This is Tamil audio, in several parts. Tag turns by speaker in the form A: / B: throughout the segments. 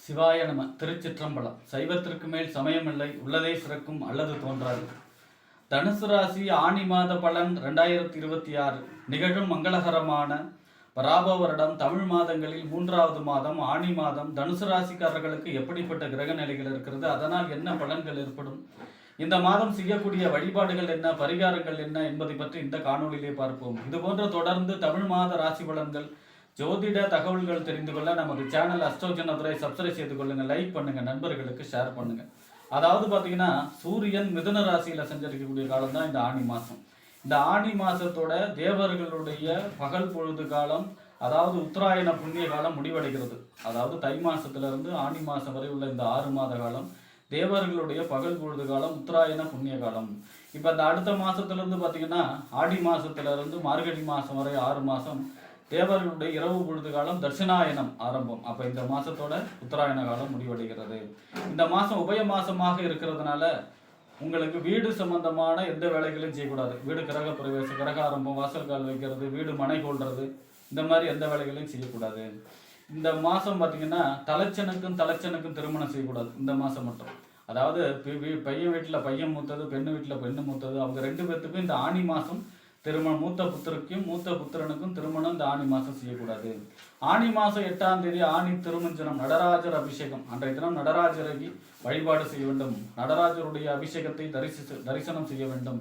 A: சிவாய நம. திருச்சிற்றம்பலம். சைவத்திற்கு மேல் சமயமில்லை, உள்ளதே சிறக்கும் அல்லது தோன்றாது. தனுசு ராசி ஆணி மாத பலன் 2026 நிகழும் மங்களகரமான பராப வருடம் தமிழ் மாதங்களில் 3வது மாதம் ஆணி மாதம். தனுசு ராசிக்காரர்களுக்கு எப்படிப்பட்ட கிரக நிலைகள் இருக்கிறது, அதனால் என்ன பலன்கள் ஏற்படும், இந்த மாதம் செய்யக்கூடிய வழிபாடுகள் என்ன, பரிகாரங்கள் என்ன என்பதை பற்றி இந்த காணொலியிலே பார்ப்போம். இதுபோன்ற தொடர்ந்து தமிழ் மாத ராசி பலன்கள், ஜோதிட தகவல்கள் தெரிந்து கொள்ள நமது சேனல் அஸ்ட்ரோஜனதுரை சப்ஸ்கிரைப் செய்து கொள்ளுங்க, லைக் பண்ணுங்க, நண்பர்களுக்கு ஷேர் பண்ணுங்க. அதாவது பார்த்தீங்கன்னா சூரியன் மிதுன ராசியில் சஞ்சரிக்கக்கூடிய காலம் தான் இந்த ஆணி மாதம். இந்த ஆணி மாதத்தோட தேவர்களுடைய பகல் பொழுது காலம், அதாவது உத்தராயண புண்ணிய காலம் முடிவடைகிறது. அதாவது தை மாசத்திலிருந்து ஆணி மாதம் வரை உள்ள இந்த 6 மாத காலம் தேவர்களுடைய பகல் பொழுது காலம், உத்தராயண புண்ணிய காலம். இப்போ இந்த அடுத்த மாதத்துலேருந்து பார்த்தீங்கன்னா ஆடி மாதத்துலேருந்து மார்கழி மாதம் வரை 6 மாதம் தேவர்களுடைய இரவு பொழுது காலம் தட்சிணாயனம் ஆரம்பம். அப்போ இந்த மாதத்தோட உத்தராயண காலம் முடிவடைகிறது. இந்த மாதம் உபய மாதமாக இருக்கிறதுனால உங்களுக்கு வீடு சம்பந்தமான எந்த வேலைகளையும் செய்யக்கூடாது. வீடு கிரக பிரவேசம், கிரக ஆரம்பம், வாசல் கால் வைக்கிறது, வீடு மனை கொள்வது, இந்த மாதிரி எந்த வேலைகளையும் செய்யக்கூடாது. இந்த மாதம் பார்த்தீங்கன்னா தலைச்சனுக்கும் திருமணம் செய்யக்கூடாது இந்த மாதம் மட்டும். அதாவது பையன் வீட்டில் பையன் மூத்தது, பெண்ணு வீட்டில் பெண்ணு மூத்தது, அவங்க 2 பேர்த்துக்கும் இந்த ஆணி மாதம் திருமணம், மூத்த புத்திரனுக்கும் மூத்த புத்திரனுக்கும் திருமணம் இந்த ஆணி மாதம் செய்யக்கூடாது. ஆணி மாதம் 8ஆம் தேதி ஆணி திருமஞ்சனம், நடராஜர் அபிஷேகம். அன்றைய தினம் நடராஜரை வழிபாடு செய்ய வேண்டும். நடராஜருடைய அபிஷேகத்தை தரிசனம் செய்ய வேண்டும்.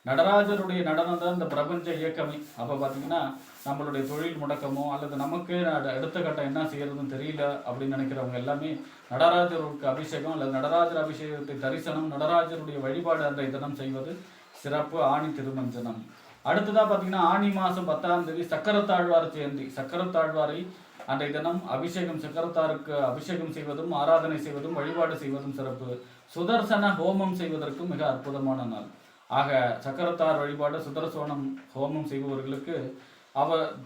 A: நடராஜருடைய நடனம் தான் இந்த பிரபஞ்ச இயக்கமே. அப்போ பார்த்தீங்கன்னா நம்மளுடைய தொழில் முடக்கமோ அல்லது நமக்கு அடுத்த கட்டம் என்ன செய்யறதுன்னு தெரியல அப்படின்னு நினைக்கிறவங்க எல்லாமே நடராஜருக்கு அபிஷேகம் அல்லது நடராஜர் அபிஷேகத்தை தரிசனம், நடராஜருடைய வழிபாடு அன்றைய தினம் செய்வது சிறப்பு. ஆணி திருமஞ்சனம். அடுத்ததாக பார்த்தீங்கன்னா ஆணி மாதம் 10ஆம் தேதி சக்கரத்தாழ்வார் ஜெயந்தி. சக்கரத்தாழ்வாரை அன்றைய தினம் அபிஷேகம், சக்கரத்தாருக்கு அபிஷேகம் செய்வதும் ஆராதனை செய்வதும் வழிபாடு செய்வதும் சிறப்பு. சுதர்சன ஹோமம் செய்வதற்கும் மிக அற்புதமான நாள். ஆக சக்கரத்தார் வழிபாடு, சுதர்சனம் ஹோமம் செய்பவர்களுக்கு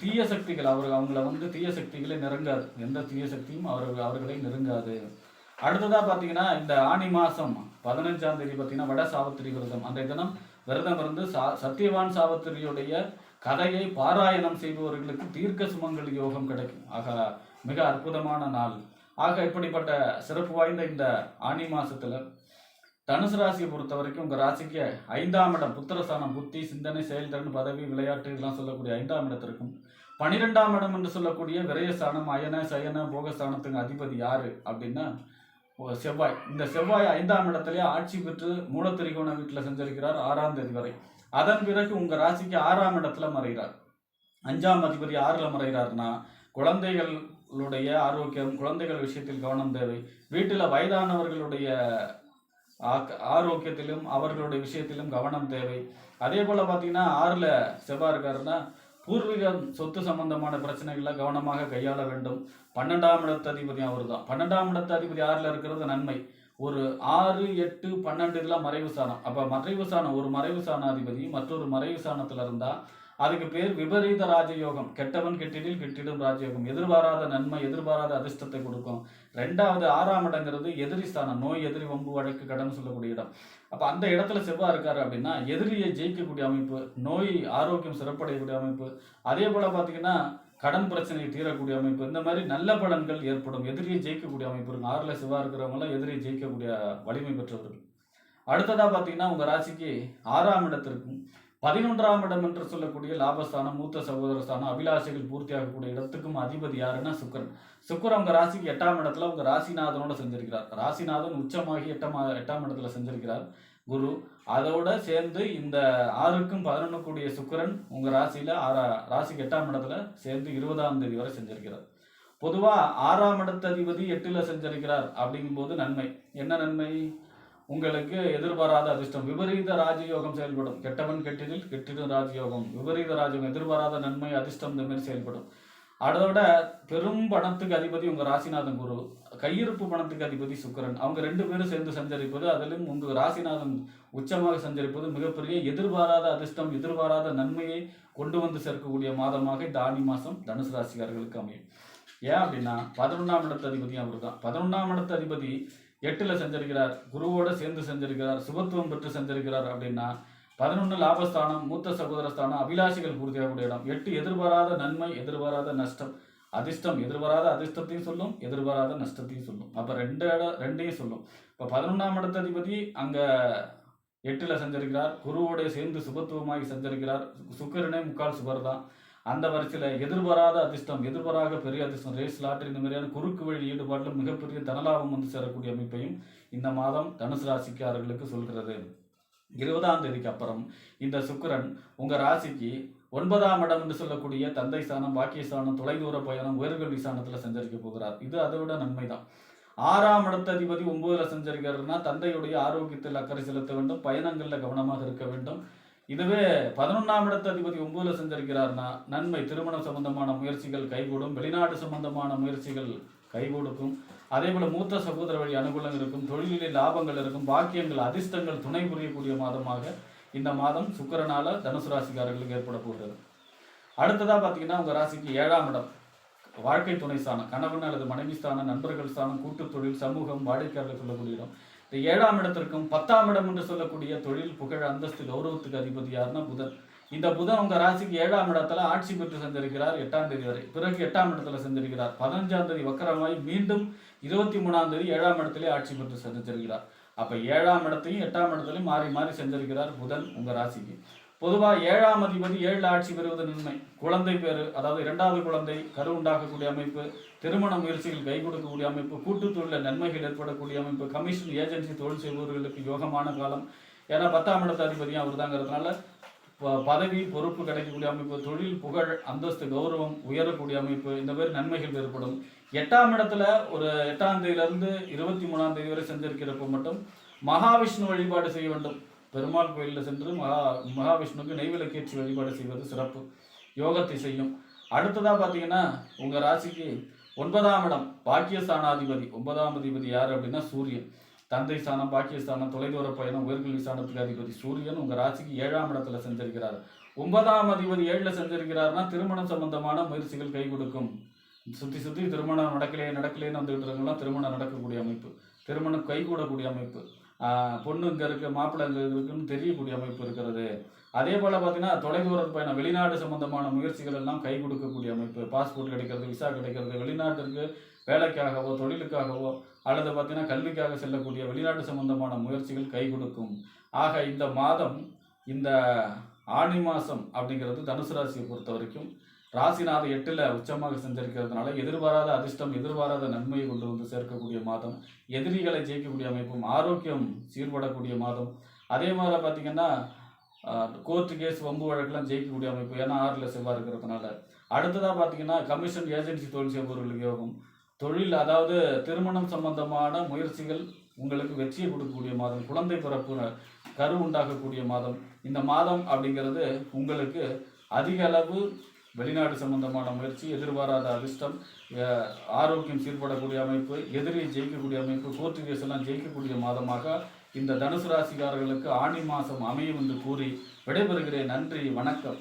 A: தீய சக்திகள் அவங்கள தீய சக்திகளை நெருங்காது. எந்த தீய சக்தியும் அவர்களை நெருங்காது. அடுத்ததாக பார்த்தீங்கன்னா இந்த ஆணி மாதம் 15ஆம் தேதி பார்த்தீங்கன்னா வட சாவித்திரி விரதம். அன்றைய தினம் விரதம் இருந்து சத்தியவான் சாவித்திரியுடைய கதையை பாராயணம் செய்பவர்களுக்கு தீர்க்க சுமங்கல் யோகம் கிடைக்கும். ஆக மிக அற்புதமான நாள். ஆக இப்படிப்பட்ட சிறப்பு வாய்ந்த இந்த ஆணி மாசத்துல தனுசு ராசியை பொறுத்த வரைக்கும் உங்க ராசிக்கு 5ஆம் இடம், புத்திரஸ்தானம், புத்தி, சிந்தனை, செயல்திறன், பதவி, விளையாட்டு இதெல்லாம் சொல்லக்கூடிய 5ஆம் இடத்திற்கும் 12ஆம் இடம் என்று சொல்லக்கூடிய விரயஸ்தானம், அயன சயன போகஸ்தானத்துக்கு அதிபதி யாரு அப்படின்னா செவ்வாய். இந்த செவ்வாய் 5ஆம் இடத்திலே ஆட்சி பெற்று மூலத்திரிகோண வீட்டில் சஞ்சரிக்கிறார் 6ஆம் தேதி வரை. அதன் பிறகு உங்க ராசிக்கு 6ஆம் இடத்துல மறைகிறார். 5ஆம் அதிபதி 6ல் மறைகிறார்னா குழந்தைகளுடைய ஆரோக்கியம், குழந்தைகள் விஷயத்தில் கவனம் தேவை. வீட்டில் வயதானவர்களுடைய ஆரோக்கியத்திலும் அவர்களுடைய விஷயத்திலும் கவனம் தேவை. அதே போல பார்த்தீங்கன்னா 6ல் செவ்வாய் இருக்காருன்னா பூர்வீகம் சொத்து சம்பந்தமான பிரச்சனைகளை கவனமாக கையாள வேண்டும். 12ஆம் இடத்து அதிபதி அவர் தான். 12ஆம் இடத்து அதிபதி 6ல் இருக்கிறது நன்மை. ஒரு 6, 8, 12 இதெல்லாம் மறைவு சாணம். அப்போ மறைவு சாணம், ஒரு மறைவு சாணாதிபதி மற்றொரு மறைவு சாணத்தில் இருந்தால் அதுக்கு பேர் விபரீத ராஜயோகம். கெட்டவன் கெட்டிடில் கெட்டிடும் ராஜயோகம். எதிர்பாராத நன்மை, எதிர்பாராத அதிர்ஷ்டத்தை கொடுக்கும். 2வது 6ஆம் இடங்கிறது எதிரி ஸ்தானம். நோய், எதிரி, வம்பு, வழக்கு, கடன் சொல்லக்கூடிய இடம். அப்போ அந்த இடத்துல செவ்வாய் இருக்காரு அப்படின்னா எதிரியை ஜெயிக்கக்கூடிய அமைப்பு, நோய் ஆரோக்கியம் சிறப்படையக்கூடிய அமைப்பு, அதே போல் பார்த்தீங்கன்னா கடன் பிரச்சனையை தீரக்கூடிய அமைப்பு, இந்த மாதிரி நல்ல பலன்கள் ஏற்படும். எதிரியை ஜெயிக்கக்கூடிய அமைப்பு இருக்கும். 6ல் செவ்வாய் இருக்கிறவங்களாம் எதிரியை ஜெயிக்கக்கூடிய வலிமை பெற்றவர்கள். அடுத்ததாக பார்த்தீங்கன்னா உங்கள் ராசிக்கு 6ஆம் இடத்திற்கும் 11ஆம் இடம் என்று சொல்லக்கூடிய லாபஸ்தானம், மூத்த சகோதர ஸ்தானம், அபிலாஷைகள் பூர்த்தியாகக்கூடிய இடத்துக்கும் அதிபதி யாருன்னா சுக்கரன். சுக்கரன் உங்க ராசிக்கு 8ஆம் இடத்துல உங்க ராசிநாதனோட செஞ்சிருக்கிறார். ராசிநாதன் உச்சமாகி 8ஆம் இடத்துல செஞ்சிருக்கிறார் குரு. அதோட சேர்ந்து இந்த 6க்கும் 11 கூடிய சுக்கரன் உங்க ராசியில ராசிக்கு 8ஆம் இடத்துல சேர்ந்து 20ஆம் தேதி வரை செஞ்சிருக்கிறார். பொதுவா 6ஆம் இடத்து அதிபதி 8ல் செஞ்சிருக்கிறார் அப்படிங்கும்போது நன்மை என்ன நன்மை? உங்களுக்கு எதிர்பாராத அதிர்ஷ்டம், விபரீத ராஜயோகம் செயல்படும். கெட்டவன் கெட்டிடில் கெட்டிடும் ராஜயோகம், விபரீத ராஜயோகம், எதிர்பாராத நன்மை, அதிர்ஷ்டம் இந்த மாதிரி செயல்படும். அதோட பெரும் பணத்துக்கு அதிபதி உங்க ராசிநாதன் குரு, கையிருப்பு பணத்துக்கு அதிபதி சுக்கரன். அவங்க 2 பேரும் சேர்ந்து சஞ்சரிப்பது, அதிலும் உங்க ராசிநாதன் உச்சமாக சஞ்சரிப்பது மிகப்பெரிய எதிர்பாராத அதிர்ஷ்டம், எதிர்பாராத நன்மையை கொண்டு வந்து சேர்க்கக்கூடிய மாதமாக இந்த ஆணி மாதம் தனுசு ராசிக்காரர்களுக்கு அமையும். ஏன் அப்படின்னா 11ஆம் இடத்து அதிபதி அவர் தான். 11ஆம் இடத்து அதிபதி 8ல் செஞ்சிருக்கிறார், குருவோட சேர்ந்து செஞ்சிருக்கிறார், சுபத்துவம் பெற்று செஞ்சிருக்கிறார் அப்படின்னா 11 லாபஸ்தானம், மூத்த சகோதர ஸ்தானம், அபிலாஷைகள் பூர்த்தியாகக்கூடிய இடம். 8 எதிர்பாராத நன்மை, எதிர்பாராத நஷ்டம், அதிர்ஷ்டம் எதிர்பாராத அதிர்ஷ்டத்தையும் சொல்லும், எதிர்பாராத நஷ்டத்தையும் சொல்லும். அப்போ ரெண்டையும் சொல்லும். இப்போ 11ஆம் இடத்ததிபதி அங்கே 8ல் சஞ்சரிக்கிறார், குருவோட சேர்ந்து சுபத்துவமாகி சஞ்சரிக்கிறார். சுக்கிரனே முக்கால் சுபர் தான். அந்த வரிசையில் எதிர்பாராத அதிர்ஷ்டம், எதிர்பாராத பெரிய அதிர்ஷ்டம், ரேஸ் லாட்டரி இந்த மாதிரியான குறுக்கு வழி ஈடுபாட்டில் மிகப்பெரிய தனலாபம் வந்து சேரக்கூடிய அமைப்பையும் இந்த மாதம் தனுசு ராசிக்காரர்களுக்கு சொல்கிறது. 20ஆம் தேதிக்கு அப்புறம் இந்த சுக்கிரன் உங்கள் ராசிக்கு 9ஆம் இடம் என்று சொல்லக்கூடிய தந்தை ஸ்தானம், பாக்கிய ஸ்தானம், தொலைதூர பயணம், உயர்கல்வி ஸ்தானத்தில் சஞ்சரிக்க போகிறார். இது அதை விட நன்மை தான். 6ஆம் இடத்ததிபதி 9ல் சஞ்சரிக்கிறார்னா தந்தையுடைய ஆரோக்கியத்தில் அக்கறை செலுத்த வேண்டும், பயணங்களில் கவனமாக இருக்க வேண்டும். இதுவே 11ஆம் இடத்ததிபதி 9ல் சஞ்சரிக்கிறார்னா நன்மை, திருமணம் சம்பந்தமான முயற்சிகள் கைகூடும், வெளிநாடு சம்பந்தமான முயற்சிகள் கைகூடுக்கும். அதே போல மூத்த சகோதர வழி அனுகூலம் இருக்கும், தொழிலிலே லாபங்கள் இருக்கும், பாக்கியங்கள் அதிர்ஷ்டங்கள் துணை புரியக்கூடிய மாதமாக இந்த மாதம் சுக்கிரனால தனுசு ராசிக்காரர்களுக்கு ஏற்பட போகிறது. அடுத்ததாக பார்த்தீங்கன்னா உங்கள் ராசிக்கு 7ஆம் இடம் வாழ்க்கை துணை ஸ்தானம், கணவன் அல்லது மனைவி ஸ்தானம், நண்பர்கள் ஸ்தானம், கூட்டு தொழில், சமூகம், வாடிக்கையாளர் சொல்லக்கூடிய இடம். இந்த 7ஆம் இடத்திற்கும் 10ஆம் இடம் என்று சொல்லக்கூடிய தொழில், புகழ், அந்தஸ்து, கௌரவத்துக்கு அதிபதி யாருன்னா புதன். இந்த புதன் உங்கள் ராசிக்கு 7ஆம் இடத்துல ஆட்சி பெற்று சஞ்சரிக்கிறார் 8ஆம் தேதி வரை. பிறகு 8ஆம் இடத்துல சஞ்சரிக்கிறார். 15ஆம் தேதி வக்கரமாய் மீண்டும் 23ஆம் தேதி 7ஆம் இடத்திலே ஆட்சி பெற்று சஞ்சரிக்கிறார். அப்போ 7ஆம் இடத்தையும் 8ஆம் இடத்துலையும் மாறி மாறி சஞ்சரிக்கிறார் புதன் உங்கள் ராசிக்கு. பொதுவாக 7ஆம் அதிபதி 7ல் ஆட்சி பெறுவது நன்மை. குழந்தை பேரு, அதாவது 2வது குழந்தை, கரு உண்டாக்கக்கூடிய அமைப்பு, திருமண முயற்சிகள் கை கொடுக்கக்கூடிய அமைப்பு, கூட்டு தொழில நன்மைகள் ஏற்படக்கூடிய அமைப்பு, கமிஷன் ஏஜென்சி தொழில் செய்பவர்களுக்கு யோகமான காலம். ஏன்னா 10ஆம் இடத்து அதிபதியும் அவர் தாங்கிறதுனால பதவி பொறுப்பு கிடைக்கக்கூடிய அமைப்பு, தொழில், புகழ், அந்தஸ்து, கௌரவம் உயரக்கூடிய அமைப்பு, இந்த மாதிரி நன்மைகள் ஏற்படும். 8ஆம் இடத்துல ஒரு 8ஆம் தேதியிலிருந்து 23ஆம் தேதி வரை சஞ்சரிக்கிறப்ப மட்டும் மகாவிஷ்ணு வழிபாடு செய்ய வேண்டும். பெருமாள் கோயிலில் சென்று மகாவிஷ்ணுக்கு நெய்விளக்கேற்றி வழிபாடு செய்வது சிறப்பு, யோகத்தை செய்யும். அடுத்ததாக பார்த்தீங்கன்னா உங்கள் ராசிக்கு 9ஆம் இடம் பாக்கியஸ்தானாதிபதி. 9ஆம் அதிபதி யார் அப்படின்னா சூரியன். தந்தை ஸ்தானம், பாக்கியஸ்தானம், தொலைதூர பயணம், உயர்கல்வி ஸ்தானத்துக்கு அதிபதி சூரியன் உங்கள் ராசிக்கு 7ஆம் இடத்துல சஞ்சரிக்கிறார். 9ஆம் அதிபதி 7ல் சஞ்சரிக்கிறார்னா திருமணம் சம்பந்தமான முயற்சிகள் கை கொடுக்கும். சுற்றி திருமணம் நடக்கலேன்னு வந்துகிட்டு இருக்கவங்களாம் திருமணம் நடக்கக்கூடிய அமைப்பு, திருமணம் கைகூடக்கூடிய அமைப்பு, பொண்ணு இங்கே இருக்குது, மாப்பிள்ளை இங்கே இருக்குன்னு தெரியக்கூடிய அமைப்பு இருக்கிறது. அதே போல் பார்த்தீங்கன்னா தொலைதூர பயணம், வெளிநாடு சம்பந்தமான முயற்சிகள் எல்லாம் கை கொடுக்கக்கூடிய அமைப்பு, பாஸ்போர்ட் கிடைக்கிறது, விசா கிடைக்கிறது, வெளிநாட்டிற்கு வேலைக்காகவோ தொழிலுக்காகவோ அல்லது பார்த்தீங்கன்னா கல்விக்காக செல்லக்கூடிய வெளிநாட்டு சம்பந்தமான முயற்சிகள் கை கொடுக்கும். ஆக இந்த மாதம், இந்த ஆனி மாதம் அப்படிங்கிறது தனுசு ராசியை பொறுத்த வரைக்கும் ராசிநாத 8ல் உச்சமாக சஞ்சரிக்கிறதுனால எதிர்பாராத அதிர்ஷ்டம், எதிர்பாராத நன்மையை கொண்டு வந்து சேர்க்கக்கூடிய மாதம், எதிரிகளை ஜெயிக்கக்கூடிய அமைப்பும், ஆரோக்கியம் சீர்படக்கூடிய மாதம். அதே மாதிரி பார்த்தீங்கன்னா கோர்ட்டு கேஸ், வம்பு வழக்கெல்லாம் ஜெயிக்கக்கூடிய அமைப்பு, ஏன்னா 6ல் செவ்வாய் இருக்கிறதுனால. அடுத்ததாக பார்த்தீங்கன்னா கமிஷன் ஏஜென்சி தொழில் செய்பவர்களுக்கு யோகம், தொழில், அதாவது திருமணம் சம்பந்தமான முயற்சிகள் உங்களுக்கு வெற்றியை கொடுக்கக்கூடிய மாதம், குழந்தை பிறப்பு, கரு உண்டாக்கக்கூடிய மாதம். இந்த மாதம் அப்படிங்கிறது உங்களுக்கு அதிக அளவு வெளிநாடு சம்பந்தமான முயற்சி, எதிர்பாராத அதிர்ஷ்டம், ஆரோக்கியம் சீர்படக்கூடிய அமைப்பு, எதிரியை ஜெயிக்கக்கூடிய அமைப்பு, கோர்ட்டு கேஸ் எல்லாம் ஜெயிக்கக்கூடிய மாதமாக இந்த தனுசு ராசிக்காரர்களுக்கு ஆனி மாதம் அமையும் என்று கூறி விடைபெறுகிறேன். நன்றி, வணக்கம்.